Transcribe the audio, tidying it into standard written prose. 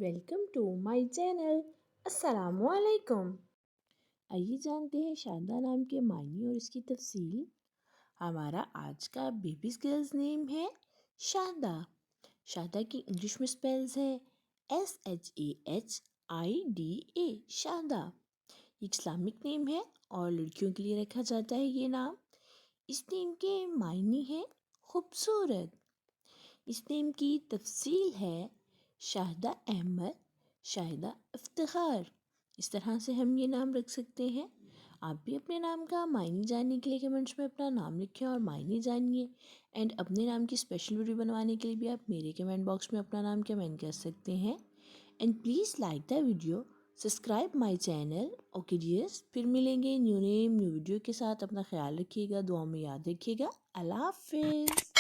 Welcome to my channel. السلام علیکم۔ آئیے جانتے ہیں شادہ نام کے معنی اور اس کی تفصیل۔ ہمارا آج کا بیبیز گرلز نیم ہے شادہ۔ شادہ کی انگلش میں سپیلز ہے SHAHIDA، شادہ۔ یہ اسلامک نیم ہے اور لڑکیوں کے لیے رکھا جاتا ہے یہ نام۔ اس نیم کے معنی ہے خوبصورت۔ اس نیم کی تفصیل ہے شاہدہ احمد، شاہدہ افتخار۔ اس طرح سے ہم یہ نام رکھ سکتے ہیں۔ آپ بھی اپنے نام کا معنی جاننے کے لیے کمنٹس میں اپنا نام لکھیں اور معنی جانیے، اینڈ اپنے نام کی اسپیشل ویڈیو بنوانے کے لیے بھی آپ میرے کمنٹ باکس میں اپنا نام کمنٹ کر سکتے ہیں۔ And please like the video, subscribe my channel. Okay dears, پھر ملیں گے نیو نیم نیو ویڈیو کے ساتھ۔ اپنا خیال رکھیے گا، دعاؤں میں یاد رکھیے گا۔ اللہ حافظ۔